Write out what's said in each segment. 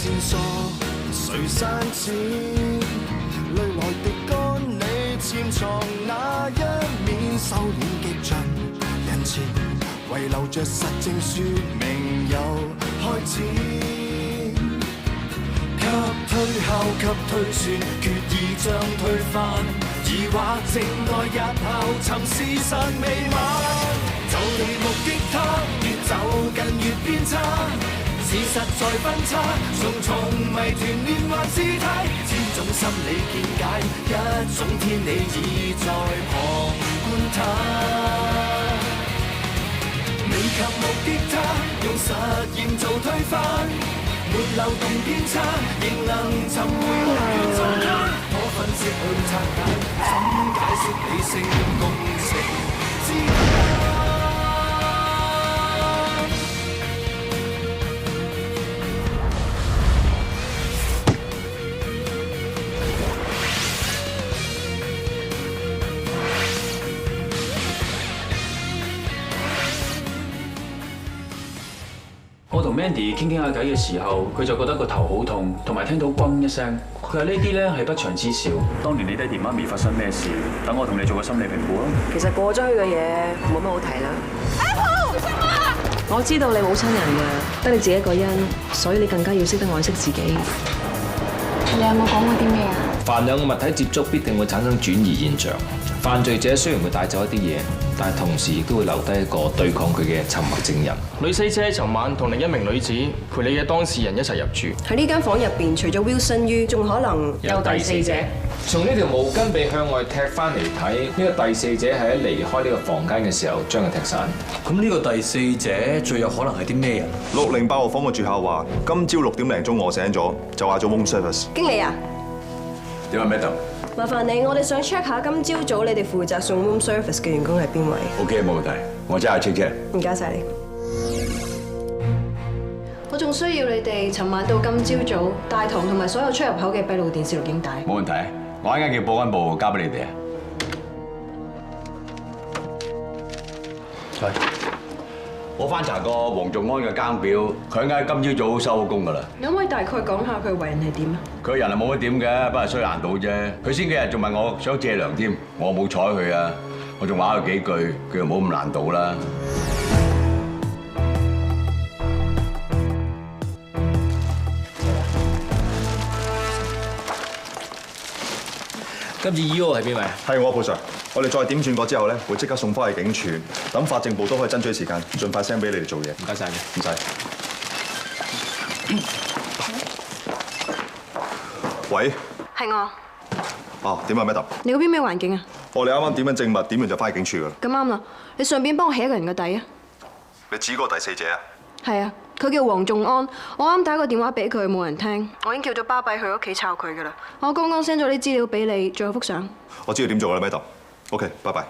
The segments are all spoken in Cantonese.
線索，誰刪剪？淚來滴乾你潛藏那一面，收斂極盡人前，遺留着實證說明有開始。給推敲，給推算，決意將推翻，疑惑靜待日後尋事實未晚。就地目擊他，越走近越偏差，事實在分岔，重重謎團連環姿態，千種心理見解，一種天理已在旁觀他。未及目擊他，用實驗做推翻，沒漏洞偏差，仍能尋回來源狀態，可分析去拆解，怎解釋理性共情之間？我同 Mandy 傾下偈嘅時候，佢就覺得個頭好痛，同埋聽到轟一聲。佢話呢啲咧係不祥之兆。當年你爹哋媽咪發生咩事？等我同你做個心理評估啊。其實過咗去嘅嘢冇乜好提啦。Apple，我知道你冇親人嘅，得你自己一個人，所以你更加要識得愛惜自己。你有冇講過啲咩啊？凡兩個物體接觸，必定會產生轉移現象。犯罪者雖然會帶走一啲嘢，但係同時亦都會留低一個對抗佢嘅沉默證人。女死者尋晚同另一名女子陪你嘅當事人一齊入住。喺呢間房入邊，除咗 Wilson Yu，仲可能有第四者。從呢條毛巾被向外踢翻嚟睇，呢個第四者係喺離開呢個房間嘅時候將佢踢散。咁呢個第四者最有可能係啲咩人？608號房嘅住客話，今朝6點零鐘我醒咗，就話做 room service。經理啊，點啊 Madam？麻煩你，我哋想 check 下今朝早你哋負責送 room service 嘅員工係邊位 ？OK， 冇問題，我真係 check 啫。唔該晒你。我仲需要你哋尋晚到今朝早大堂同埋所有出入口嘅閉路電視錄影帶。冇問題，我一陣間叫保安部交俾你哋啊。係。我翻查過黃仲安嘅更表，佢應該今朝早收咗工㗎啦。你可唔可以大概講下佢為人係點啊？佢人係冇乜點嘅，不過衰難到啫。佢先幾日仲問我想借糧添，我冇睬佢啊。我仲話佢幾句，佢又冇咁難到啦。今次 E.O. 係邊位？係我，潘 Sir。我哋再點轉過之後咧，會即刻送翻去警署，等法政部都可以爭取時間，盡快 send 俾你哋做嘢。唔該晒你，唔使。喂，係我。哦，點啊 ，Madam？你嗰邊咩環境啊？我哋啱啱點緊證物，點完就翻去警署噶啦。咁啱啦，你順便幫我起一個人個底啊。你指嗰個第四者啊？係啊，佢叫黃仲安，我啱打個電話俾佢，冇人聽，我已經叫咗巴閉去屋企抄佢噶啦。我剛剛 send 咗啲資料俾你，仲有幅相。我知道點做啦 ，Madam。OK，拜拜。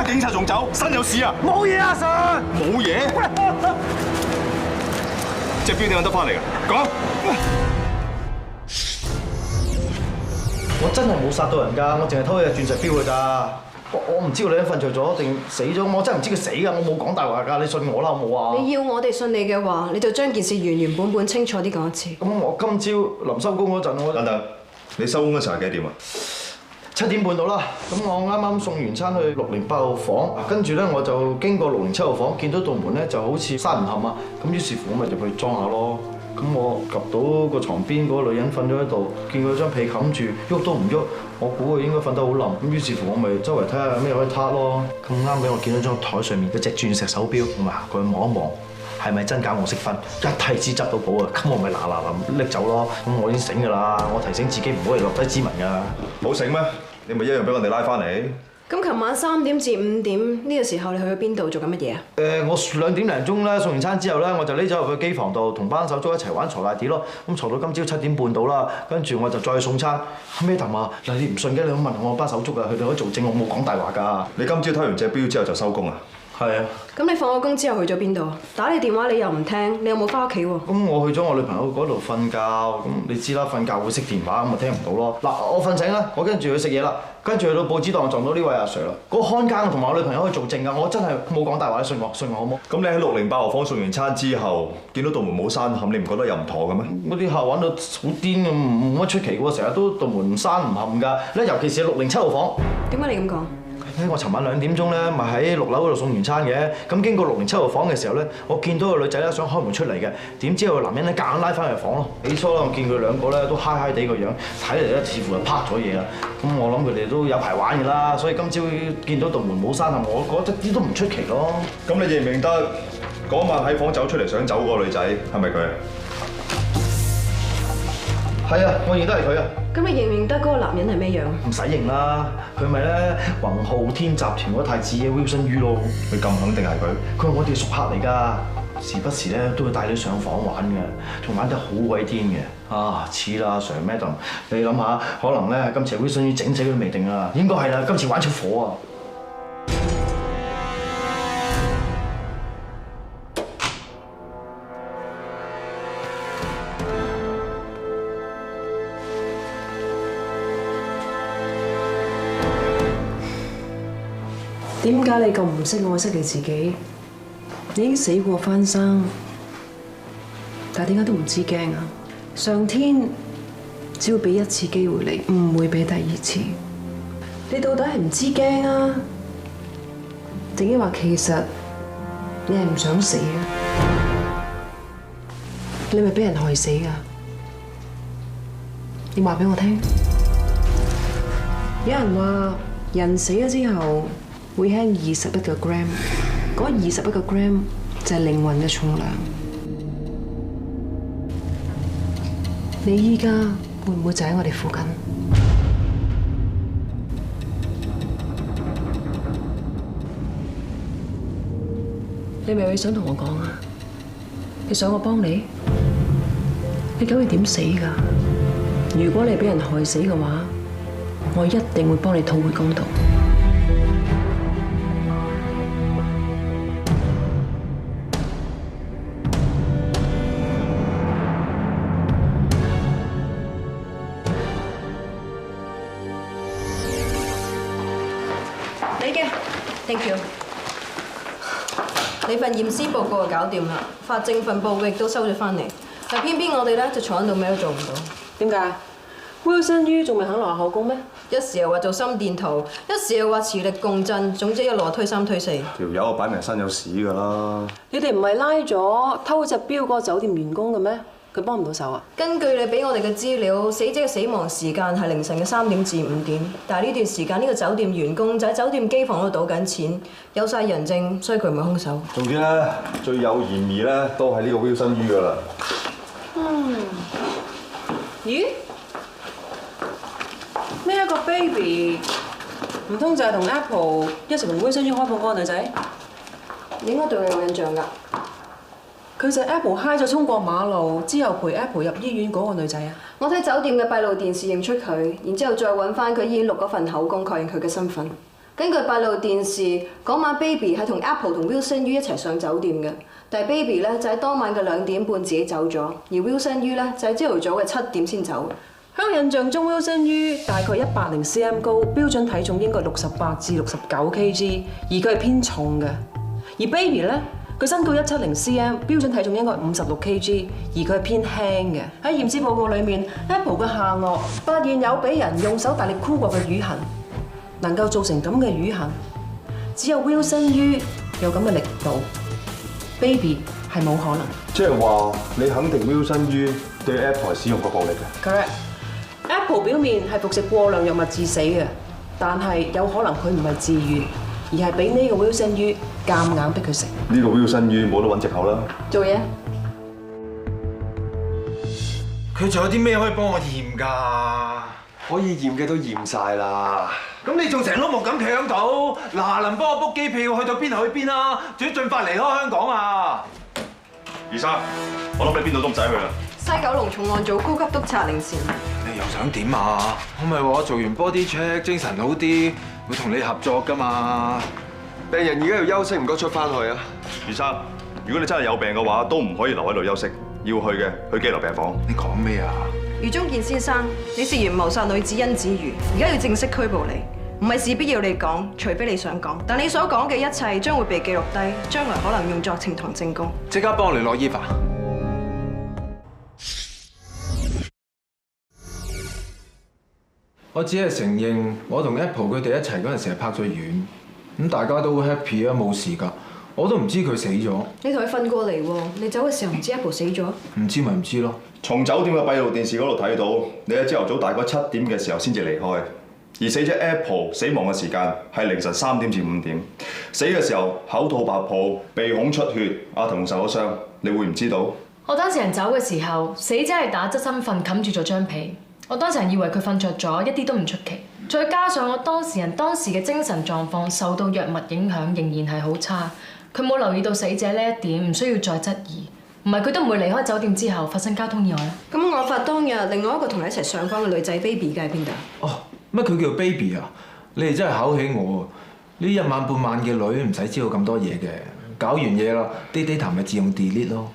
警察仲走，身有事啊！冇嘢啊，Sir！冇嘢？隻錶點樣得翻嚟㗎？講！我真係冇殺到人㗎，我淨係偷隻鑽石錶㗎咋。我唔知道你瞓着咗定死咗，我真係唔知佢死㗎，我冇講大話㗎，你信我啦好冇啊？你要我哋信你嘅話，你就將件事原原本本清楚啲講一次。咁我今朝臨收工嗰陣，等等，你收工嗰時候係幾點啊？ 7點半到啦，咁我啱啱送完餐去608號房，跟住咧我就經過607號房，見到道門咧就好似閂唔冚啊，咁於是乎我咪入去裝下咯。咁我及到個床邊嗰個女人瞓咗喺度，見佢張被冚住，喐都唔喐，我估佢應該瞓得好冧。咁於是乎我咪周圍睇下有咩可以撻咯。咁啱俾我見到張台上面有隻鑽石手錶，我咪行過去望一望，係咪真假我識分，一睇知執到寶啊！咁我咪嗱拎走咯。咁我已經醒㗎啦，我提醒自己唔好嚟落低指紋㗎。冇醒咩？你咪一樣俾我哋拉翻嚟。咁琴晚3點至5點呢個時候，你去咗邊度做緊乜嘢啊？我2點零鐘咧送完餐之後咧，我就匿咗入去機房度同班手足一齊玩鋤大碟咯。咁鋤到今朝7點半到啦，跟住我就再去送餐。後尾談啊，嗱你唔信嘅，你咁問我班手足啊，佢哋可以做證，我冇講大話㗎。你今朝睇完隻錶之後就收工啊？係啊。咁你放咗工之後去咗邊度？打你電話你又唔聽，你有冇翻屋企喎？咁我去咗我女朋友嗰度瞓覺，咁你知啦，瞓覺會熄電話，咁咪聽唔到咯。嗱，我瞓醒啦，我跟住去食嘢啦，跟住去到報紙檔撞到呢位阿 Sir 啦。嗰個看更同埋我女朋友可以做證㗎，我真係冇講大話，你信我好冇？咁你喺608號房送完餐之後，見到道門冇閂冚，你唔覺得有唔妥嘅咩？嗰啲客玩到好癲咁，冇乜出奇喎，成日都道門唔閂唔冚㗎。咧，尤其是607號房。點解你咁講？我尋晚2點鐘咧，咪喺6樓嗰度送完餐嘅。咁經過607號房嘅時候咧，我見到個女仔咧想開門出嚟嘅，點知有個男人咧夾硬拉翻入房咯。起初咧，我見佢兩個咧都嗨嗨地個樣，睇嚟咧似乎係拍咗嘢啦。咁我諗佢哋都有排玩㗎啦，所以今朝見到道門冇閂，我覺得一啲都唔出奇咯。咁你認唔認得嗰晚喺房走出嚟想走嗰個女仔係咪佢啊？係啊，我認得係佢啊。咁你認唔認得嗰個男人係咩樣？唔使認啦，佢咪咧宏浩天集團嗰太子嘅 Wilson Yu 咯。你咁肯定係佢？佢係我哋熟客嚟㗎，時不時咧都會帶你上房玩嘅，仲玩得好鬼癲嘅。啊，似啦 Sir Madam，你諗下，可能咧今次 Wilson Yu 整死佢都未定啊。應該係啦，今次玩出火啊！點解你咁唔識愛惜你自己？你已經死過翻生，但係點解都唔知驚啊？上天只會俾一次機會你，唔會俾第二次。你到底係唔知驚啊？定係話其實你係唔想死啊？你咪俾人害死㗎？你話俾我聽。有人話人死咗之後會輕21個 gram， 嗰21個 gram 就係靈魂嘅重量。你依家會唔會就喺我哋附近？你咪會想同我講啊？你想我幫你？你究竟點死㗎？如果你俾人害死嘅話，我一定會幫你討回公道。你嘅 ，thank you。你份驗屍報告就搞掂啦，法證份報告亦都收咗翻嚟，但偏偏我哋咧就坐喺度咩都做唔到。點解？Wilson Yu仲未肯落口供咩？一時又話做心電圖，一時又話磁力共振，總之一路推3推4。條友擺明身有屎㗎啦！你哋唔係拉咗偷隻錶嗰個酒店員工嘅咩？佢幫唔到手啊？根據你俾我哋嘅資料，死者嘅死亡時間係凌晨嘅3點至5點，但係呢段時間呢個酒店員工就喺酒店機房度賭緊錢，有晒人證，所以佢唔係兇手。總之咧，最有嫌疑咧都係呢個 Wilson Yu㗎啦。咦？呢一個 baby 唔通就係同 Apple 一齊同 Wilson Yu 開鋪嗰個女仔？你應該對佢有印象㗎。佢就係 Apple 嗨咗衝過馬路之後陪 Apple 入醫院嗰個女仔啊！我睇酒店嘅閉路電視認出佢，然之後再揾翻佢醫院錄嗰份口供確認佢嘅身份。根據閉路電視，嗰晚 Baby 係同 Apple 同 Wilson Yu 一齊上酒店嘅，但係 Baby 咧就喺當晚嘅2點半自己走咗，而 Wilson Yu 咧就喺朝頭早嘅7點先走。喺我印象中 Wilson Yu 大概180 cm 高，標準體重應該68至69 kg， 而佢係偏重嘅。而 Baby 咧佢身高170cm，標準體重應該係56 kg，而佢係偏輕嘅。喺驗屍報告裏面 ，Apple 嘅下顎發現有俾人用手大力箍過嘅瘀痕，能夠造成咁嘅瘀痕，只有 Wilson Yu 有咁嘅力度 ，Baby 係冇可能。即係話你肯定 Wilson Yu對 Apple 係使用過暴力嘅。Correct。Apple 表面係服食過量藥物致死嘅，但係有可能佢唔係自願，而係俾呢個 Wilson Yu夾硬逼佢食。呢個 Wilson Yu冇得揾藉口啦。做嘢。佢仲有啲咩可以幫我驗㗎？可以驗嘅都驗晒啦。咁你仲成碌木咁企喺度，嗱，能幫我 book 機票去到邊就去邊啦，仲要盡快離開香港啊！余生，我諗你邊度都唔使去啦。西九龍重案組高級督察凌善。你又想點啊？我咪話我做完 body check 精神好啲，會同你合作㗎嘛。病人而家要休息，唔該出翻去啊。余生，如果你真係有病嘅話，都唔可以留喺度休息，要去嘅去羈留病房。你講咩啊？余中健先生，你涉嫌謀殺女子殷子瑜，而家要正式拘捕你，唔係事必要你講，除非你想講。但你所講嘅一切將會被記錄低，將來可能用作呈堂證供。即刻幫我聯絡依法。我只係承認，我同 Apple 佢哋一齊嗰陣時係拍咗院，咁大家都好 happy 啊，冇事㗎。我都唔知佢死咗。你同佢瞓過嚟喎，你走嘅時候唔知 Apple 死咗？唔知咪唔知咯。從酒店嘅閉路電視嗰度睇到，你喺朝頭早大概7點嘅時候先至離開，而死者 Apple 死亡嘅時間係凌晨3點至5點。死嘅時候口吐白泡，鼻孔出血，額頭受咗傷，你會唔知道？我當事人走嘅時候，死者係打側身瞓，冚住咗張被。我當時人以為佢瞓着咗，一啲都唔出奇。再加上我當事人當時嘅精神狀況受到藥物影響，仍然係好差。佢冇留意到死者呢一點，唔需要再質疑。唔係佢都唔會離開酒店之後發生交通意外啦。咁案發當日，另外一個同你一齊上房嘅女仔 Baby 嘅喺邊度？哦，乜佢叫 Baby 啊？你哋真係考起我。呢一晚半晚嘅女唔使知道咁多嘢嘅，搞完嘢啦，啲 data 咪自動 delete 咯。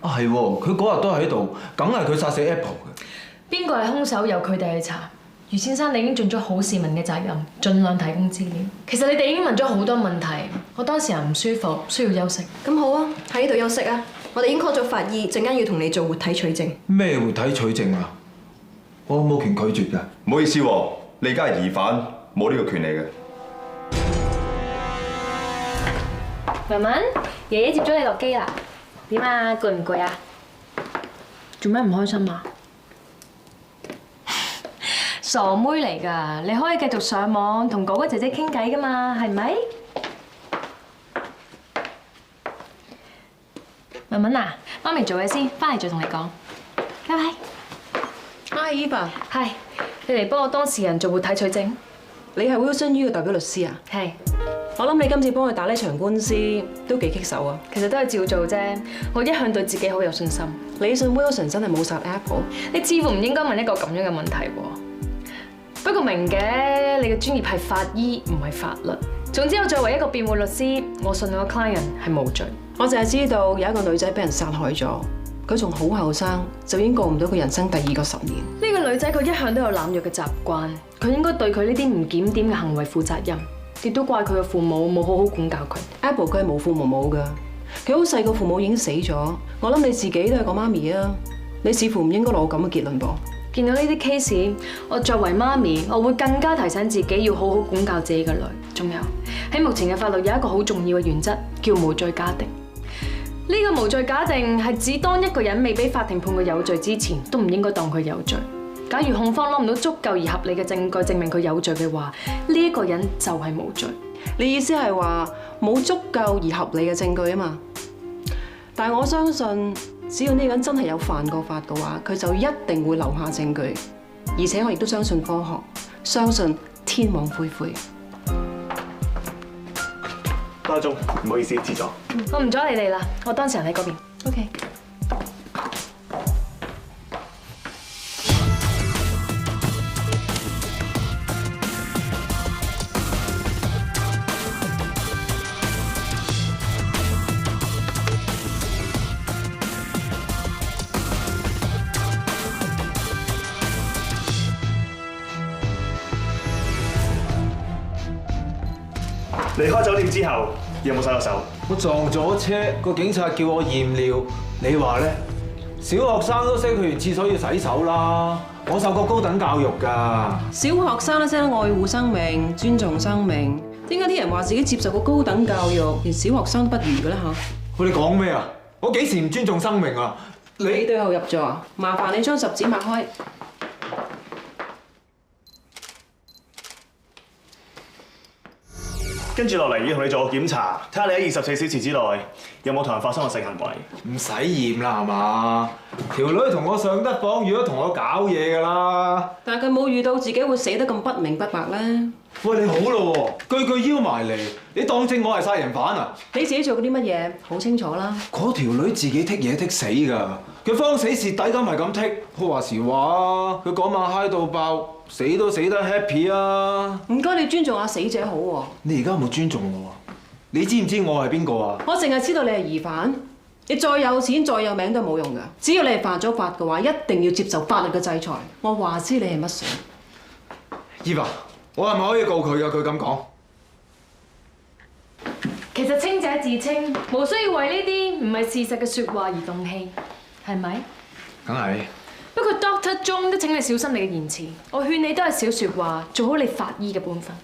啊係喎，佢嗰日都喺度，梗係佢殺死 Apple 嘅。邊個係兇手？由佢哋去查。余先生，你已經盡咗好市民嘅責任，盡量提供資料。其實你哋已經問咗好多問題，我當事人唔舒服，需要休息。咁好啊，喺呢度休息啊！我哋已經 call 咗法醫，陣間要同你做活體取證。咩活體取證啊？我冇權拒絕㗎。唔好意思喎，你而家係疑犯，冇呢個權利嘅。文文，爺爺接咗你落機啦。點啊？攰唔攰啊？做咩唔開心啊？傻妹嚟㗎，你可以繼續上網同哥哥姐姐傾偈㗎嘛，係咪？文文啊，媽咪做嘢先，翻嚟再同你講。拜拜。Hi Eva，係，你嚟幫我當事人做活體取證。你係 Wilson Yu 嘅代表律師啊？係。我諗你今次幫佢打呢場官司都幾棘手啊。其實都係照做啫，我一向對自己好有信心。你信 Wilson 真係冇殺 Apple？你似乎唔應該問一個咁樣嘅問題喎。不過明嘅，你嘅專業係法醫，唔係法律。總之，我作為一個辯護律師，我信我個 client 係無罪。我淨係知道有一個女仔俾人殺害咗，佢仲好後生，就已經過唔到佢人生第2個10年。呢個女仔佢一向都有濫藥嘅習慣，佢應該對佢呢啲唔檢點嘅行為負責任。亦都怪佢嘅父母冇好好管教佢。Apple 佢係無父無母㗎，佢好細個父母已經死咗。我諗你自己都係個媽咪啊，你似乎唔應該攞咁嘅結論噃。見到呢啲 case，我作為媽咪，我會更加提醒自己要好好管教自己嘅女。仲有喺目前嘅法律有一個好重要嘅原則，叫無罪假定。呢個無罪假定係指當一個人未俾法庭判佢有罪之前，都唔應該當佢有罪。假如控方攞唔到足夠而合理嘅證據證明佢有罪嘅話，呢一個人就係無罪。你意思係話冇足夠而合理嘅證據啊嘛？但係我相信，只要呢個人真係有犯過法嘅話，佢就一定會留下證據。而且我亦都相信科學，相信天網恢恢。家中，唔好意思，遲咗。我唔阻你哋啦，我當事人喺嗰邊。OK。離開酒店之後，有冇洗過手？我撞咗車，個警察叫我驗尿，你話咧？小學生都識去完廁所要洗手啦，我受過高等教育㗎。小學生都識得愛護生命、尊重生命，點解啲人話自己接受過高等教育，連小學生都不如嘅咧嚇？喂，你講咩啊？我幾時唔尊重生命啊？你對號入座，麻煩你將十指擘開。跟住落嚟要同你做個檢查，睇下你喺24小時之內有冇同人發生過性行為。唔使驗啦，係嘛？條女同我上得房，如果同我搞嘢㗎啦。但係佢冇遇到自己會死得咁不明不白咧。喂，你好咯喎，句邀埋嚟，你當正我係殺人犯啊？你自己做過啲乜嘢？好清楚啦。嗰條女自己剔嘢剔死㗎，佢慌死蝕底咁係咁剔。我話時話，佢嗰晚嗨到爆。死都死得 happy 啊！唔該，你尊重下死者好喎。你而家有冇尊重我啊？你知唔知我係邊個啊？我淨係知道你係疑犯。你再有錢再有名都冇用㗎。只要你係犯咗法嘅話，一定要接受法律嘅制裁。我話知你係乜水。Eva，我係咪可以告佢㗎？佢咁講。其實清者自清，無需要為呢啲唔係事實嘅説話而動氣，係咪？梗係。不過 Doctor 鐘都請你小心你嘅言辭，我勸你都係少説話，做好你法醫嘅本分。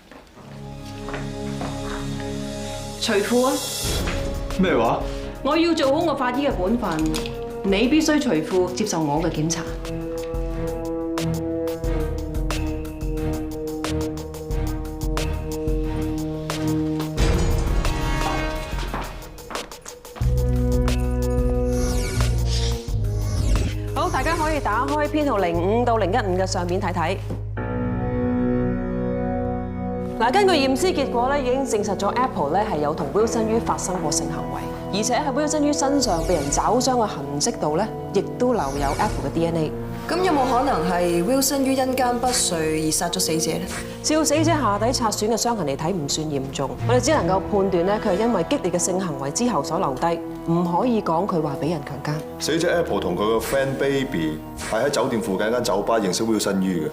除褲啊！咩話？我要做好我法醫嘅本分，你必須除褲接受我嘅檢查。好，大家可以打開編號05到015嘅相片睇睇。嗱，根據驗屍結果咧，已經證實咗 Apple 咧係有同 Wilson 於發生過性行為，而且喺 Wilson 於身上被人抓傷嘅痕跡度咧，亦都留有 Apple 嘅 DNA。咁有冇可能係 Wilson 於因姦不遂而殺咗死者咧？照死者下體擦損嘅傷痕嚟睇，唔算嚴重，我哋只能夠判斷咧，佢係因為激烈嘅性行為之後所留低，唔可以講佢話俾人強姦。死者 Apple 同佢個 friend Baby 係喺酒店附近間酒吧認識 Wilson 於嘅。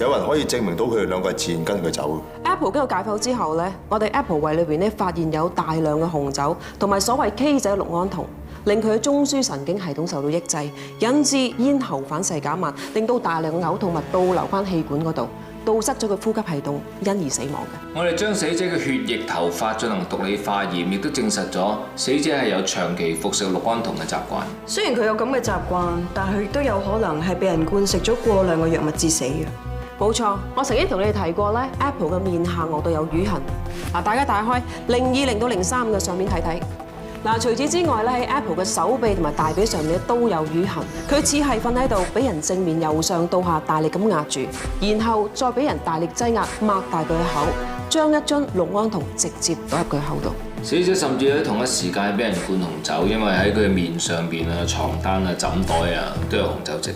有人可以證明到佢哋兩個係自願跟佢走嘅。Apple 經過解剖之後咧，我哋 Apple 胃裏邊咧發現有大量嘅紅酒同埋所謂 K 仔氯胺酮，令佢嘅中樞神經系統受到抑制，引致咽喉反射減慢，令到大量嘅嘔吐物倒流翻氣管嗰度，堵塞咗佢呼吸系統，因而死亡嘅。我哋將死者嘅血液、頭髮進行毒理化驗，亦都證實咗死者係有長期服食氯胺酮嘅習慣。雖然佢有咁嘅習慣，但係亦都有可能係被人灌食咗過量嘅藥物致死嘅。冇錯，我曾經同你哋提過咧 ，Apple 嘅面下顎度有瘀痕。嗱，大家打開020到035嘅相片睇睇。嗱，除此之外咧，喺 Apple 嘅手臂同埋大髀上面都有瘀痕。佢似係瞓喺度，俾人正面由上到下大力咁壓住，然後再俾人大力擠壓，擘大佢嘅口，將一樽氯胺酮直接倒入佢口度。死者甚至喺同一時間俾人灌紅酒，因為喺佢嘅面上邊啊、床單啊、枕袋啊都有紅酒漬。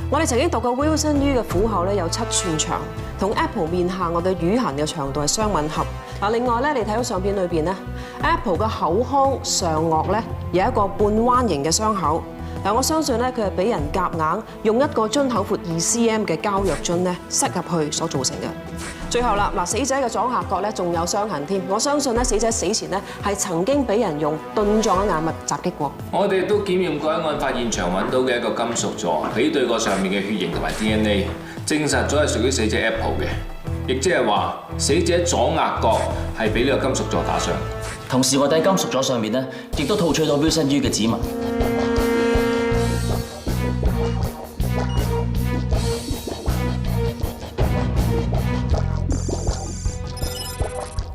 我哋曾經度過 Wilson 於嘅虎口咧有7寸長，同 Apple 面下顎嘅瘀痕嘅長度係相吻合。嗱，另外咧，你睇到相片裏邊咧 ，Apple 嘅口腔上顎咧有一個半彎形嘅傷口。嗱，我相信咧佢係俾人夾硬用一個樽口闊2 cm 嘅膠藥樽咧塞入去所造成嘅。最後啦，嗱，死者嘅左下角咧仲有傷痕添，我相信咧死者死前咧係曾經俾人用鈍狀嘅硬物襲擊過。我哋都檢驗過喺案發現場揾到嘅一個金屬座，比對過上面嘅血型同埋 DNA， 證實咗係屬於死者 Apple 嘅，亦即係話死者左額角係俾呢個金屬座打傷。同時我哋喺金屬座上面咧，亦都套取到 Wilson 於嘅指紋。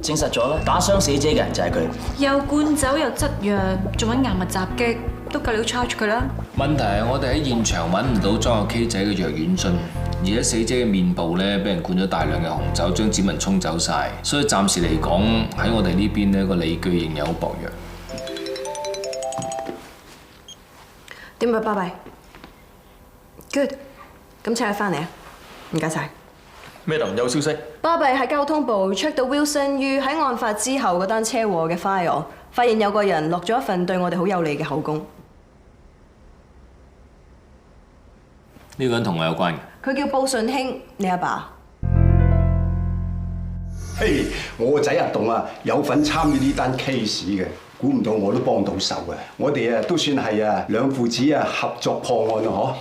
證實咗啦，打傷死者嘅人就係佢。又灌酒又質藥，仲揾硬物襲擊，都夠料 charge 佢啦。問題係我哋喺現場揾唔到裝有 K 仔嘅藥丸樽，而喺死者嘅面部咧，俾人灌咗大量嘅紅酒，將指紋沖走晒，所以暫時嚟講喺我哋呢邊呢個理據仍有好薄弱。點啊，巴閉 ？Good， 咁請佢翻嚟啊！唔該晒。Madam 有消息。巴閉喺交通部 check 到 Wilson 於喺案發之後嗰單車禍嘅 file， 發現有個人落咗一份對我哋好有利嘅口供。呢個人同我有關嘅。佢叫布順興，你阿爸。嘿，我個仔阿棟啊，有份參與呢單 case 嘅，估唔到我都幫到手嘅。我哋啊都算係啊兩父子啊合作破案啊，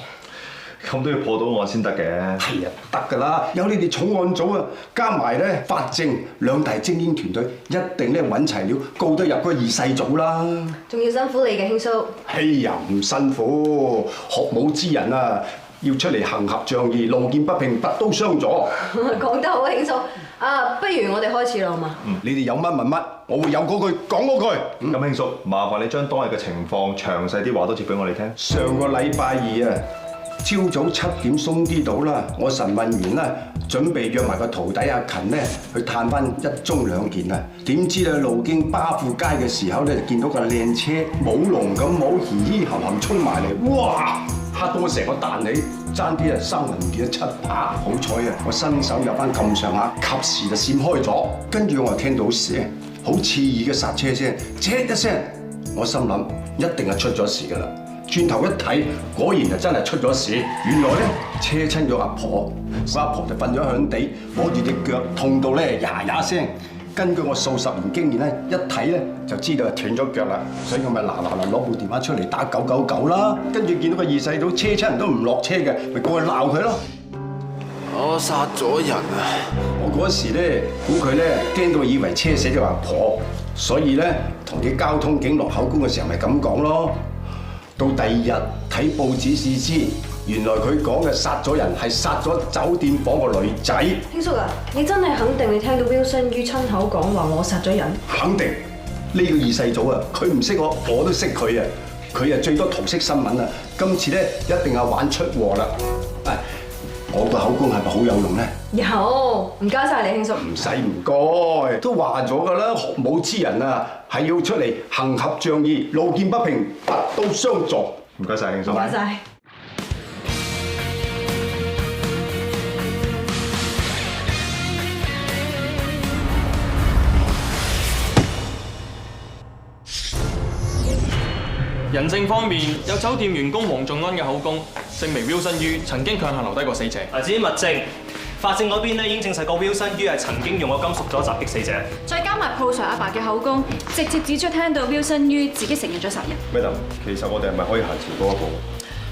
咁都要破到案先得嘅。係啊，得㗎啦，有你哋重案組啊，加埋咧法證兩大精英團隊，一定咧揾齊料，告得入嗰二世祖啦。仲要辛苦你嘅兄叔。哎呀，唔辛苦，學武之人啊，要出嚟行俠仗義，路見不平拔刀相助。講得好啊，兄叔。啊，不如我哋開始啦，好嘛？你哋有乜問乜，我會有嗰句講嗰句。咁兄叔，麻煩你將當日嘅情況詳細啲話多次俾我哋聽。上個禮拜二啊，朝早7點鬆啲到啦，我晨運完啦，準備約埋個徒弟阿勤咧去探翻1盅2件啊。點知咧路經巴富街嘅時候咧，就見到個靚車舞龍咁舞，嘻嘻含含衝埋嚟，哇！嚇到我成個彈起，爭啲啊3魂唔見得7把。好彩啊，我伸手入翻咁上下，及時就閃開咗。跟住我就聽到聲，好刺耳嘅剎車聲，嘖一聲，我心諗一定係出咗事㗎啦。轉頭一睇，果然就真係出咗事。原來咧車親咗阿婆，個阿婆就瞓咗響地，摸住隻腳痛到咧呀呀聲。根據我數10年經驗咧，一睇咧就知道係斷咗腳啦，所以我咪嗱攞部電話出嚟打999啦。跟住見到個二世祖車親人都唔落車嘅，咪過去鬧佢咯。我殺咗人啊！我嗰時咧估佢咧驚到以為車死咗阿婆，所以咧同啲交通警落口供嘅時候咪咁講咯。到第2日睇報紙先知，原來佢講嘅殺咗人係殺咗酒店房個女仔。兄叔啊，你真係肯定你聽到 Wilson 於親口講話我殺咗人？肯定。呢個二世祖啊，佢唔識我，我都識佢啊。佢啊最多桃色新聞啊，今次咧一定係玩出禍啦。我個口供係咪好有用咧？有，唔該晒你兄叔。唔使唔該，都話咗㗎啦，學武之人啊，係要出嚟行俠仗義，路見不平拔刀相助。唔該晒，兄叔。唔該晒。人證方面有酒店員工黃仲安嘅口供，證明 Wilson 於曾經強行留低過死者。至於物證，法證嗰邊咧已經證實過 Wilson 於係曾經用過金屬咗襲擊死者。再加埋 Pro Sir 阿爸嘅口供，直接指出聽到 Wilson 於自己承認咗殺人。Madam，其實我哋係咪可以行前多一步？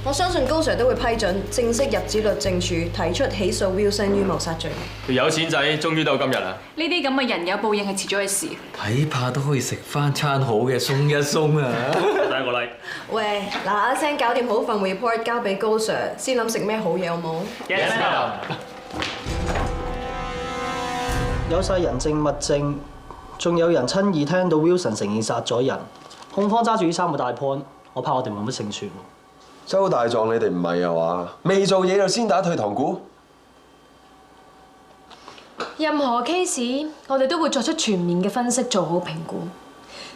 我相信高 Sir 都會批准正式入旨律政處提出起訴 Wilson 於謀殺罪。條有錢仔終於到今日啦！呢啲咁嘅人有報應係遲早嘅事。睇怕都可以食翻餐好嘅，鬆一鬆啊！第一個 like。喂，嗱聲搞掂好份 report 交俾高 Sir， 先諗食咩好嘢好冇 ？Yes madam。有晒人證物證，仲有人親耳聽到 Wilson 承認殺咗人，控方揸住呢3個大 point， 我怕我哋冇乜勝算。周大狀，你哋唔係啊嘛？未做嘢就先打退堂鼓？任何 case， 我哋都會作出全面嘅分析，做好評估。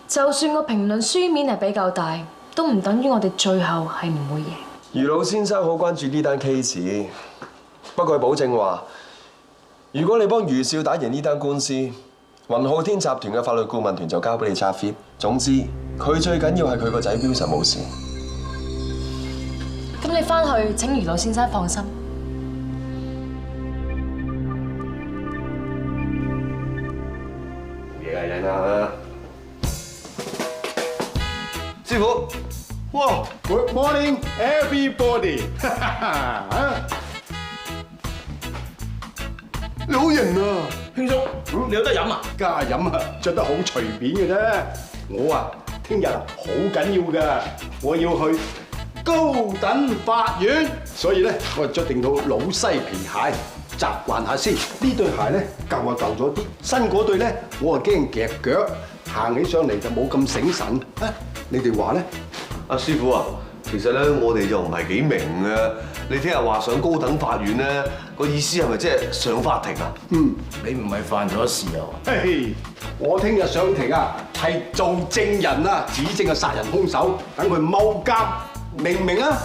就算個評論書面係比較大，都唔等於我哋最後係唔會贏。余老先生好關注呢單 case， 不過佢保證話，如果你幫余少打贏呢單官司，雲浩天集團嘅法律顧問團就交俾你揸 fit。總之，佢最緊要係佢個仔 Wilson 冇事。咁你翻去請余老先生放心。嘢嚟人啊！師傅，哇 ！Good morning, everybody！ 你好型啊，兄叔，你有得飲啊？梗係飲啊，着得好隨便嘅啫。我啊，聽日好緊要㗎，我要去高等法院，所以咧我就着定套老西皮鞋，習慣下先。呢對鞋咧舊啊舊咗啲，新嗰對咧我啊驚夾腳，行起上嚟就冇咁醒神。啊，你哋話咧？阿師傅啊，其實咧我哋就唔係幾明嘅。你聽日話上高等法院咧，個意思係咪即係上法庭啊？你唔係犯咗事啊？嘿，我聽日上庭啊，係做證人啊，指證個殺人兇手，等佢踎監。明唔明啊？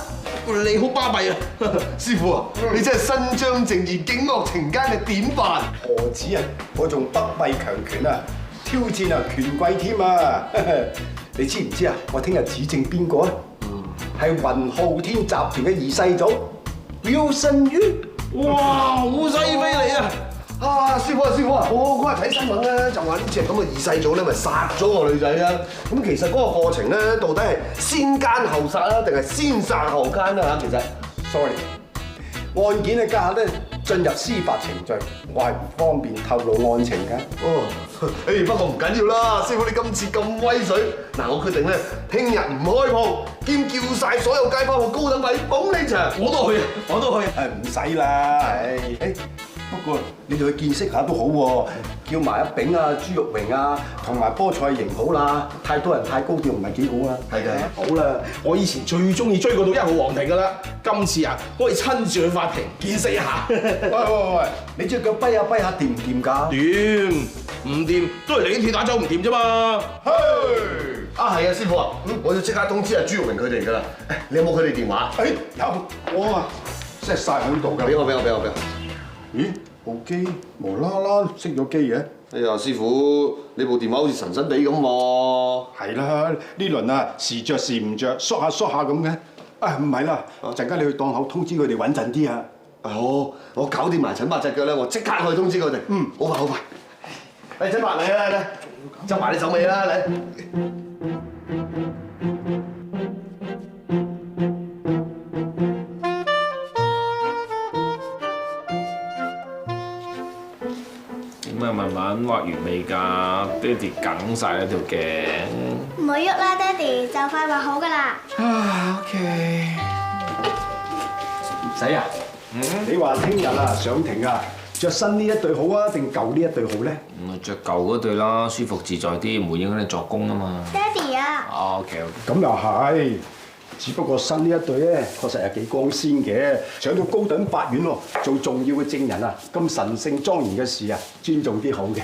你好巴閉啊！師傅啊，你真係伸張正義、警惡懲奸嘅典範。何止啊！我仲北魏強權啊，挑戰啊權貴添啊！你知唔知啊？我聽日指證邊個啊？係雲浩天集團嘅二世祖 Wilson 於。哇！好犀飛利啊！啊，師傅啊，師傅啊，我嗰日睇新聞咧，就話呢隻咁嘅二世祖咧，咪殺咗個女仔啊！咁其實嗰個過程咧，到底係先奸後殺啊，定係先殺後奸啊？其實 ，sorry， 案件嘅家下咧進入司法程序，我係唔方便透露案情㗎。哦，誒不過唔緊要啦，師傅你今次咁威水，嗱我決定咧，聽日唔開鋪，兼叫晒所有街坊個高等位捧你場。我都去，我都去。誒唔使啦，誒。不過你哋去見識下都好喎，叫埋阿炳啊、朱玉榮啊，同埋菠菜盈好啦，太多人太高調唔係幾好啊。係嘅。好啦，我以前最中意追嗰套1號皇庭噶啦，今次啊，可以親自去法庭見識一下。喂，你隻腳跛下跛下掂唔掂㗎？掂，唔掂都係你鐵打走唔掂啫嘛。嘿，啊係啊，師傅啊，我要即刻通知阿朱玉榮佢哋㗎啦。你有冇佢哋電話？誒有，我啊 set 曬喺度㗎。俾我。咦，部機無啦啦熄咗機嘅？哎呀，師傅，你部電話好似神神地咁喎。係啦，呢輪啊時着時唔着，縮下咁嘅。啊唔係啦，陣間你去檔口通知佢哋穩陣啲啊。好，我搞掂埋陳伯隻腳咧，我即刻去通知佢哋。嗯，好快。誒，陳伯嚟啦嚟，執埋你手尾啦嚟。慢慢畫完未㗎？爹哋梗晒啦條頸。唔好喐啦，爹哋，就快畫好㗎啦。啊 ，OK。仔啊，你話聽日啊上庭啊，着新呢一對好啊，定舊呢一對好咧？咁着舊嗰對啦，舒服自在啲，唔會影響你作工啊嘛。爹哋啊。OK。咁又係。只不過新呢一對咧，確實係幾光鮮嘅。上到高等法院喎，做重要嘅證人啊，咁神聖莊嚴嘅事啊，尊重啲好嘅。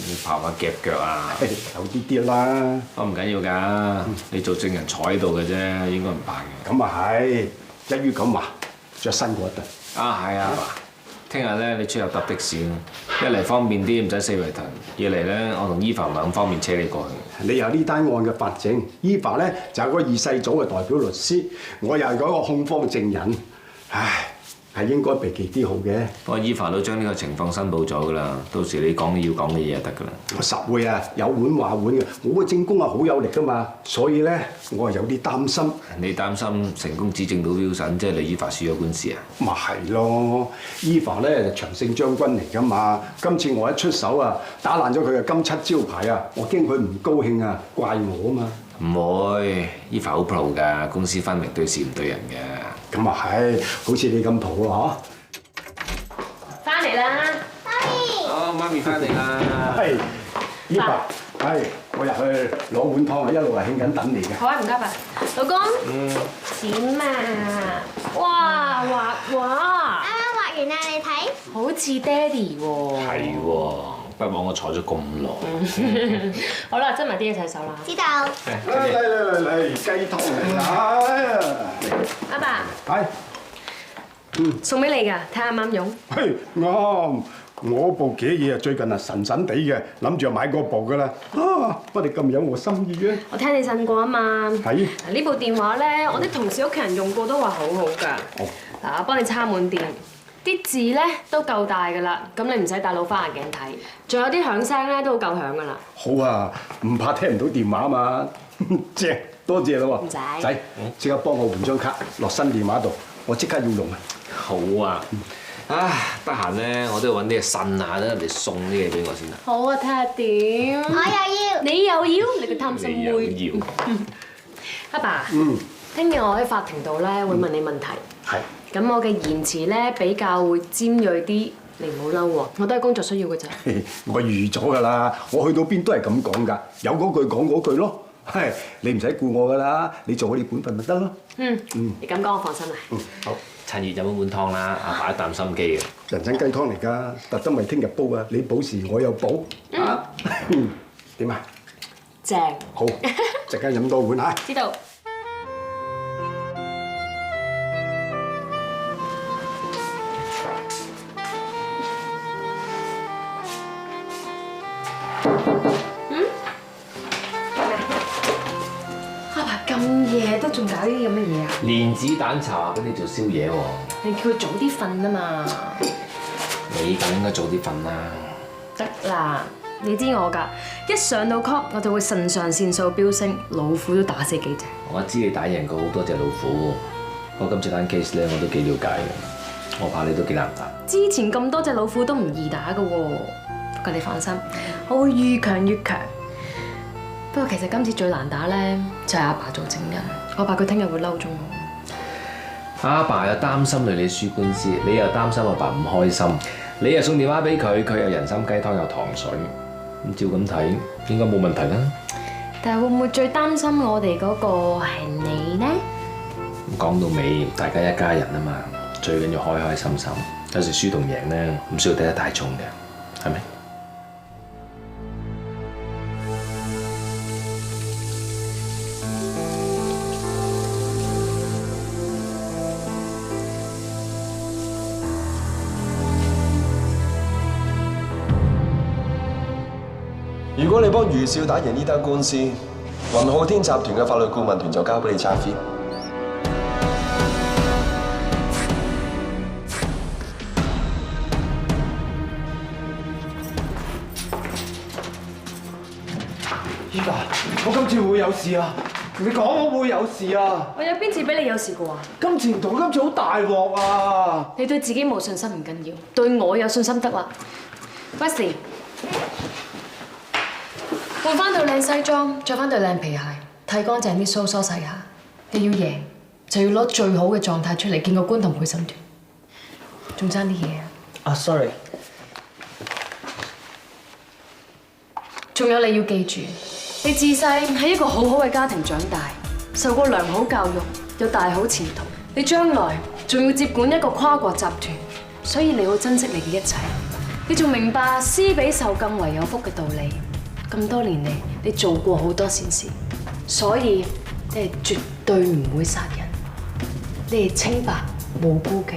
你爬下夾腳啊？有啲啦。都唔緊要㗎，你做證人坐喺度嘅啫，應該唔怕嘅。咁啊係，一於咁話，着新嗰一對。啊係啊，聽日咧你出入搭的士咯，一嚟方便啲，唔使四圍騰；二嚟咧我同伊凡唔係咁方便車你過去。你有呢單案嘅法證，伊凡咧就係嗰個二世祖嘅代表律師，我又係嗰個控方證人，唉，係應該避忌啲好嘅。不過伊凡都將呢個情況申報咗㗎啦，到時你講要講嘅嘢就得㗎啦。我實會啊，有碗話碗嘅，我嘅證供係好有力㗎嘛，所以咧我係有啲擔心。你擔心成功指證到 Wilson， 即係你伊凡輸咗官司啊？咪係咯，伊凡咧就長勝將軍嚟㗎嘛，今次我一出手啊，打爛咗佢嘅金漆招牌啊，我驚佢唔高興啊，怪我啊嘛。唔會，伊凡好 pro 㗎，公私分明，對事唔對人嘅。咁啊係，好似你咁蒲啊嚇！翻嚟啦，媽咪。哦，媽咪翻嚟啦。係，伊凡，係，我入去攞碗湯啊，一路係興緊等你嘅。好啊，唔該爸。老公。點啊？哇，畫畫。啱啱畫完啦，你睇。好似爹哋喎。係喎。不枉我坐咗咁耐。好啦，執埋啲嘢洗手啦。知道。嚟，雞湯嚟啦！阿爸。係。送俾你㗎，睇下啱唔啱用。嘿，啱。我部嘅嘢啊，最近啊神神地嘅，諗住買嗰部㗎啦。啊，乜你咁有我心意嘅？我聽你呻過啊嘛。係。嗱呢部電話咧，我啲同事屋企人用過都話好好㗎。哦。嗱，我幫你插滿電。啲字咧都夠大㗎啦，咁你唔使戴老花眼鏡睇，仲有啲響聲咧都好夠響㗎啦。好啊，唔怕聽唔到電話嘛，正，多謝啦喎。唔使。仔，即刻幫我換張卡落新電話度，我即刻要用啊。好啊，得閒咧我都要揾啲嘢呻下啦，人哋送啲嘢俾我先啦。好啊，睇下點。我又要。你又要？你個貪心妹。你又要。阿爸。聽日我喺法庭度咧會問你問題。係。咁我嘅言辭咧比較會尖鋭啲，你唔好嬲喎，我都係工作需要嘅啫。我預咗㗎啦，我去到邊都係咁講㗎，有嗰句講嗰句咯。係，你唔使顧我㗎啦，你做我哋本分咪得咯。你咁講我放心啦。好，趁熱飲碗湯啦，阿爸一啖心機嘅。人參雞湯嚟㗎，特登為聽日煲啊！你補時我又補啊。點啊？正。好，陣間飲多碗嚇。知道。咁夜都仲搞啲咁嘅嘢啊？蓮子蛋茶俾你做宵夜喎。你叫佢早啲瞓啊嘛。你就應該早啲瞓啦。得啦，你知我㗎，一上到 court 我就會腎上腺素飆升，老虎都打死幾隻。我知你打贏過好多隻老虎，不過今次單 case 咧我都幾了解嘅，我怕你都幾難打。之前咁多隻老虎都唔易打㗎喎，不過你放心，我會越強越強。不過其實今次最難打咧就係阿爸做證人，我怕佢聽日會嬲咗我。阿爸又擔心你輸官司，你又擔心阿爸唔開心，你又送電話俾佢，佢又人參雞湯又糖水，咁照咁睇應該冇問題啦。但係會唔會最擔心我哋嗰個係你呢？講到尾，大家一家人啊嘛，最緊要開開心心。有時輸同贏咧，唔需要睇得太重嘅，係咪？如果你幫余少打贏呢單官司，雲浩天集團嘅法律顧問團就交俾你揸 fit。依家我今次會有事啊！你講我會有事啊！我有邊次俾你有事過啊？今次唔同今次好大鑊啊！你對自己冇信心唔緊要，對我有信心得啦。Wesley， 換翻對靚西裝，着翻對靚皮鞋，剃乾淨啲鬚梳洗下。你要贏就要攞最好嘅狀態出嚟見個官同陪審團。仲爭啲嘢啊！啊，sorry。仲有你要記住，你自細喺一個好好嘅家庭長大，受過良好教育，有大好前途。你將來仲要接管一個跨國集團，所以你要珍惜你嘅一切。你仲明白施比受更為有福嘅道理。咁多年嚟，你做過好多善事，所以你係絕對唔會殺人，你係清白無辜嘅。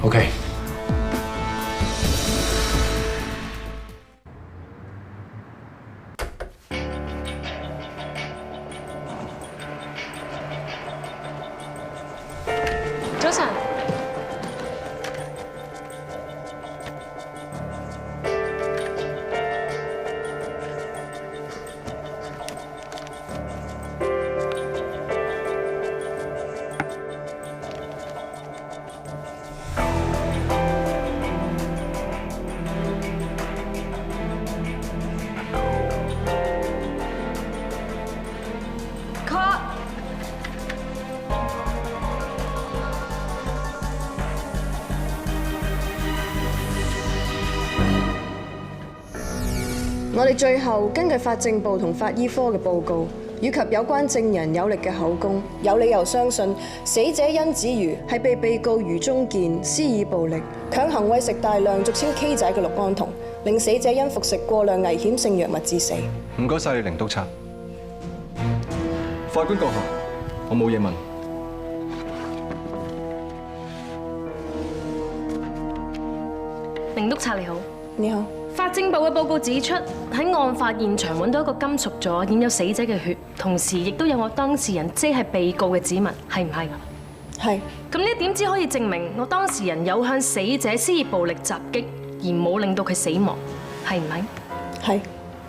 OK。早晨。我哋最後根據法政部同法醫科嘅報告，以及有關證人有力嘅口供，有理由相信死者殷子瑜係被被告余宗健施以暴力，強行餵食大量俗稱 K 仔嘅氯胺酮，令死者因服食過量危險性藥物致死。唔該晒你，凌督察。法官閣下，我冇嘢問。凌督察你好。你好。法政部嘅報告指出，喺案發現場揾到一個金屬座，染有死者嘅血，同時亦都有我當事人即係被告嘅指紋，係唔係？係。咁呢一點只可以證明我當事人有向死者施以暴力襲擊，而冇令到佢死亡，係唔係？係。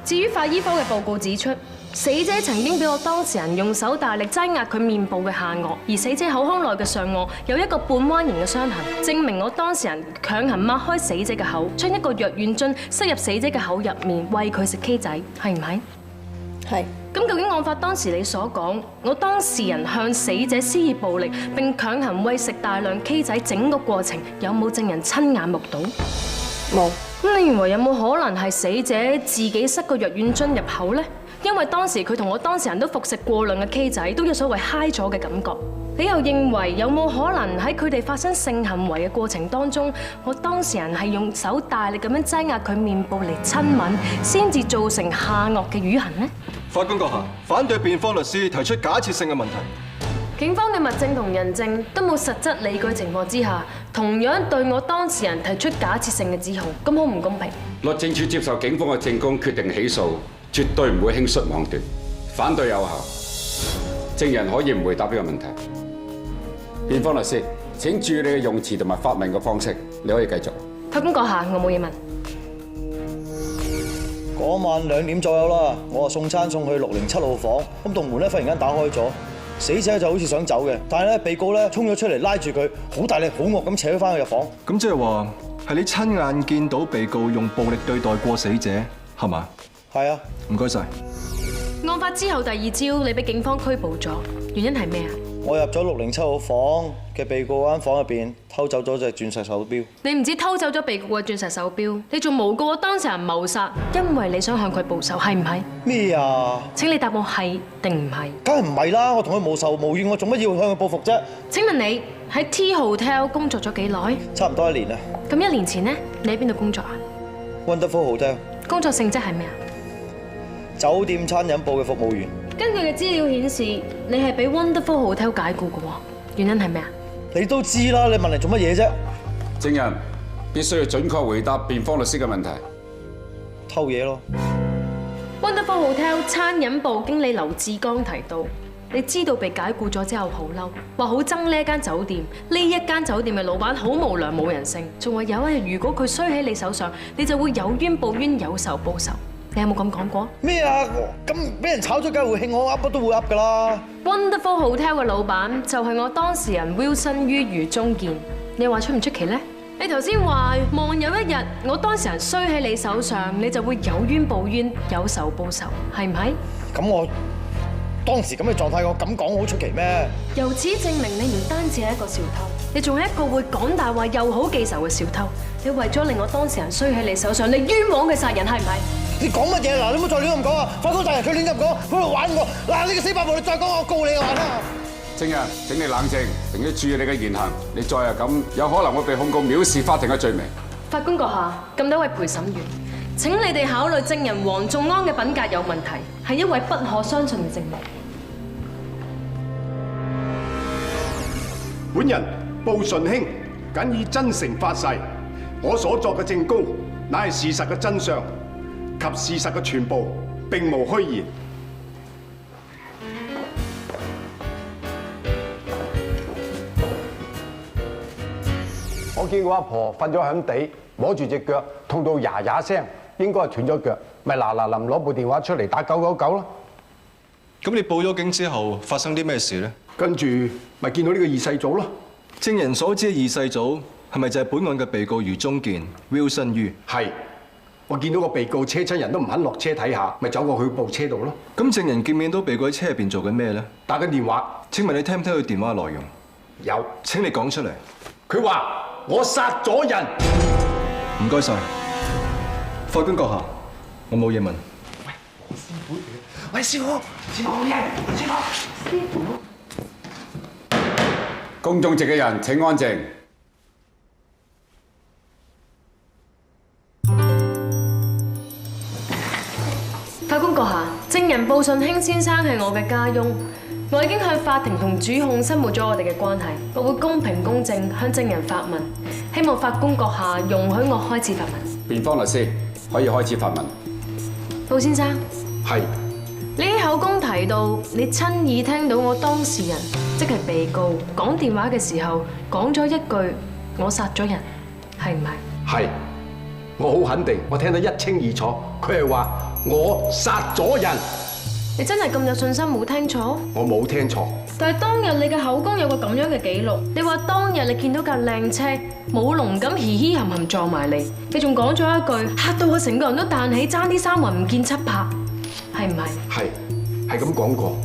至於法醫科嘅報告指出，死者曾經俾我當事人用手大力擠壓佢面部嘅下顎，而死者口腔內嘅上顎有一個半彎形嘅傷痕，證明我當事人強行擘開死者嘅口，將一個藥丸樽塞入死者嘅口入面，餵佢食 K 仔，係唔係？係。咁究竟案發當時你所講，我當事人向死者施以暴力並強行餵食大量 K 仔整個過程，有冇證人親眼目睹？冇。咁你認為有冇可能係死者自己塞個藥丸樽入口呢？因為當時佢同我當事人都服食過量嘅 K 仔，都有所謂嗨咗嘅感覺。你又認為有冇可能喺佢哋發生性行為嘅過程當中，我當事人係用手大力咁樣擠壓佢面部嚟親吻，先至造成下顎嘅瘀痕呢？法官閣下，反對辯方律師提出假設性嘅問題。警方嘅物證同人證都冇實質理據情況之下，同樣對我當事人提出假設性嘅指控，咁好唔公平？律政處接受警方嘅證供，決定起訴，絕對唔會輕率妄斷。反對有效，證人可以唔回答呢個問題。辯方律師，請注意你嘅用詞同埋發問嘅方式。你可以繼續。法官閣下，我冇嘢問。嗰晚2點左右啦，我啊送餐送去607號房，咁棟門咧忽然間打開咗，死者就好似想走嘅，但係咧被告咧衝咗出嚟拉住佢，好大力好惡咁扯佢翻去入房。咁即係話係你親眼見到被告用暴力對待過死者，係嘛？係啊。唔該晒。案發之後第2朝，你俾警方拘捕咗，原因係咩啊？我入咗607號房嘅被告間房入邊，偷走咗隻鑽石手錶。你唔止偷走咗被告嘅鑽石手錶，你仲誣告咗當事人謀殺，因為你想向佢報仇，係唔係？咩啊？請你答我係定唔係？梗係唔係啦！我同佢無仇無怨，我做乜要向佢報復啫？請問你喺 T Hotel 工作咗幾耐？差唔多1年啦。咁1年前呢，你喺邊度工作啊 ？Wonderful Hotel。工作性質係咩啊？酒店餐飲部嘅服務員。根據嘅資料顯示，你係俾 Wonderful Hotel 解僱嘅喎，原因係咩啊？你都知啦，你問嚟做乜嘢啫？證人必須要準確回答辯方律師嘅問題。偷嘢咯。Wonderful Hotel 餐飲部經理劉志剛提到，你知道被解僱咗之後好嬲，話好憎呢一間酒店，呢一間酒店嘅老闆好無良冇人性，仲話有一日如果佢衰喺你手上，你就會有冤報冤，有仇報仇。你有冇咁講過？咩啊？咁俾人炒咗梗係會興，我噏都會噏㗎啦。Wonderful Hotel 嘅老闆就係我當事人 Wilson 於余中健，你話出唔出奇呢？你頭先話望有一日我當事人衰喺你手上，你就會有冤報冤，有仇報仇，係唔係？咁我當時咁嘅狀態，我咁講好出奇咩？由此證明你唔單止係一個小偷，你仲係一個會講大話又好記仇嘅小偷。你為咗令我當事人衰喺你手上，你冤枉嘅殺人係唔係？你講乜嘢嗱？你唔好再亂咁講啊！法官大人佢亂咁講，佢喺度玩我。嗱，你個死八婆，你再講我告你嘅話啦！證人，請你冷靜，並且注意你嘅言行。你再係咁，有可能會被控告藐視法庭嘅罪名。法官閣下，咁多位陪審員，請你哋考慮證人黃仲安嘅品格有問題，係一位不可相信嘅證人。本人布順興謹以真誠發誓，我所作嘅證供乃係事實嘅真相及事實嘅全部，並無虛言。我見過阿婆瞓咗響地，摸住隻腳，痛到呀呀聲，應該係斷咗腳，咪嗱嗱臨攞部電話出嚟打999咯。咁你報咗警之後發生啲咩事咧？跟住咪見到呢個二世祖咯。證人所知嘅二世祖係咪就係本案嘅被告余中健 Wilson 於？係，我見到個被告車親人都唔肯落車睇下，咪走過去部車度咯。咁證人見唔見到被告喺車入邊做緊咩咧？打緊電話。請問你聽唔聽佢電話內容？有。請你講出嚟。佢話我殺咗人。唔該晒，法官閣下，我冇嘢問。喂，師傅，師傅嘢，師傅，師傅。公眾席嘅人請安靜。法官閣下，證人布順興先生係我嘅家翁，我已經向法庭同主控申報咗我哋嘅關係，我會公平公正向證人發問，希望法官閣下容許我開始發問。辯方律師可以開始發問。布先生，係。你喺口供提到，你親耳聽到我當事人，即係被告講電話嘅時候，講咗一句我殺咗人，係唔係？係，我好肯定，我聽得一清二楚。佢係話我殺咗人。你真係咁有信心冇聽錯？我冇聽錯。但係當日你嘅口供有個咁樣嘅記錄，你話當日你見到架靚車舞龍咁嘻嘻冚冚撞埋嚟，你仲講咗一句嚇到我成個人都彈起，爭啲三魂唔見七魄。係唔係？係咁講過，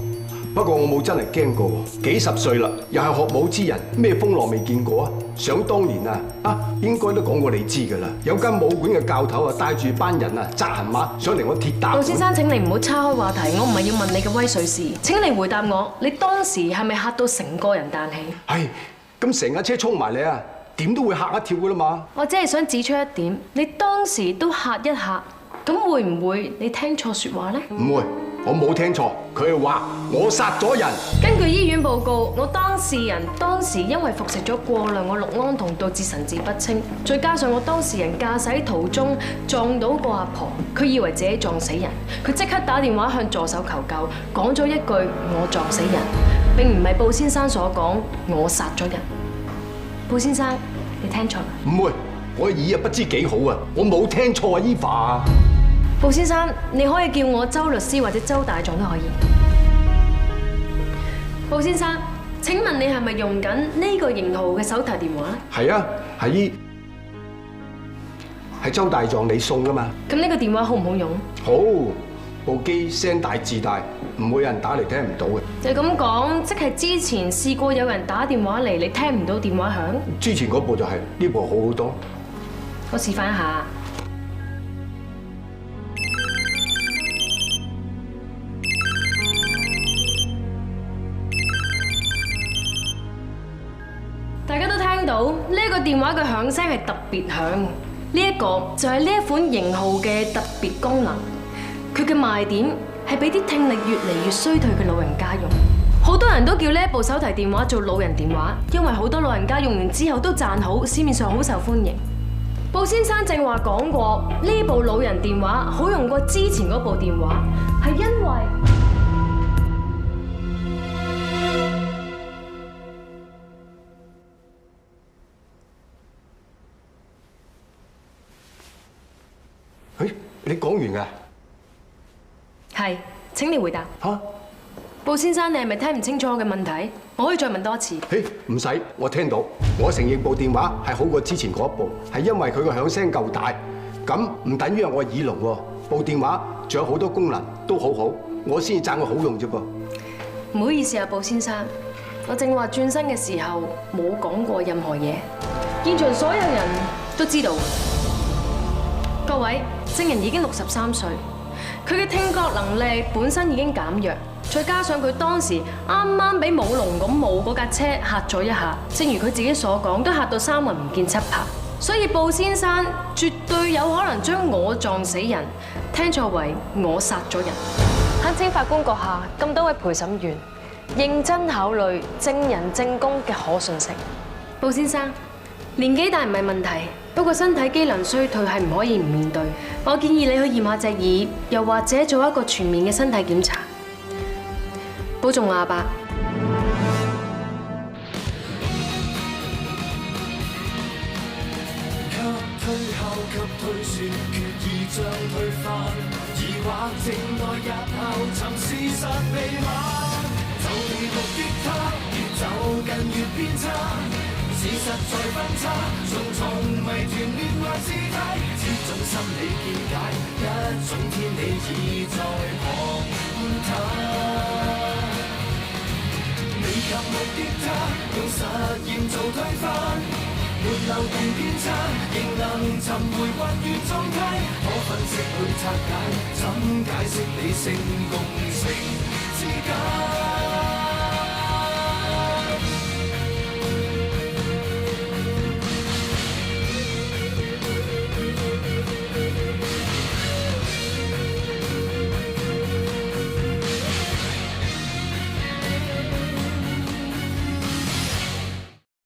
不過我冇真係驚過喎。幾十歲啦，又係學武之人，咩風浪未見過啊？想當年應該都講過你知㗎啦。有間武館嘅教頭帶住班人紮行馬上嚟我鐵打。杜先生，請你唔好岔開話題，我唔係要問你嘅威水事，請你回答我，你當時係咪嚇到成個人彈起？係，咁成架車衝埋嚟點都會嚇一跳㗎啦嘛。我只係想指出一點，你當時都嚇一嚇。咁會唔會你聽錯説話呢？唔會，我冇聽錯。佢係話我殺咗人。根據醫院報告，我當事人當時因為服食咗過量嘅氯胺酮，導致神志不清。再加上我當事人駕駛途中撞到個阿婆，佢以為自己撞死人，佢即刻打電話向助手求救，講咗一句我撞死人，並唔係布先生所講我殺咗人。布先生，你聽錯啦。唔會，我耳啊不知幾好啊，我冇聽錯啊，Eva。布先生，你可以叫我周律師或者周大狀都可以。布先生，請問你係咪用緊呢個型號嘅手提電話？係啊，係周大狀你送㗎嘛？咁呢個電話好唔好用？好，部機聲大字大，唔會有人打嚟聽唔到嘅。你咁講，即係之前試過有人打電話嚟，你聽唔到電話響？之前嗰部就係，呢部好好多。我示範一下。大家都聽到呢個電話嘅響聲係特別響，呢一個就係呢一款型號嘅特別功能。佢嘅賣點係俾啲聽力越嚟越衰退嘅老人家用。好多人都叫呢一部手提電話做老人電話，因為好多老人家用完之後都讚好，市面上好受歡迎。布先生正話講過，呢部老人電話好用過之前嗰部電話，係因為你講完㗎？係，請你回答。嚇？布先生，你係咪聽唔清楚我嘅問題？我可以再問多次。唔使，我聽到。我承認部電話係好過之前嗰一部，係因為佢個響聲夠大。咁唔等於係我耳聾喎。部電話仲有好多功能都好好，我先至讚佢好用啫噃。唔好意思啊，布先生，我正話轉身嘅時候冇講過任何嘢，現場所有人都知道。各位，證人已經63歲，佢嘅聽覺能力本身已經減弱，再加上佢當時啱啱俾舞龍咁舞嗰架車嚇咗一下，正如佢自己所講，都嚇到3魂唔見7魄，所以布先生絕對有可能將我撞死人聽錯為我殺咗人。懇請法官閣下咁多位陪審員認真考慮證人證供嘅可信性。布先生，年紀大唔係問題，不過身體機能衰退係唔可以唔面對。我建議你去驗下隻耳，又或者做一個全面嘅身體檢查。保重阿伯。事實在分岔，重重謎團亂或是太，這種心理見解，一種天理已在旁觀它。未及目的他，用實驗做推翻，沒漏洞偏差，仍能尋回混亂狀態，可分析去拆解，怎解釋理性共情？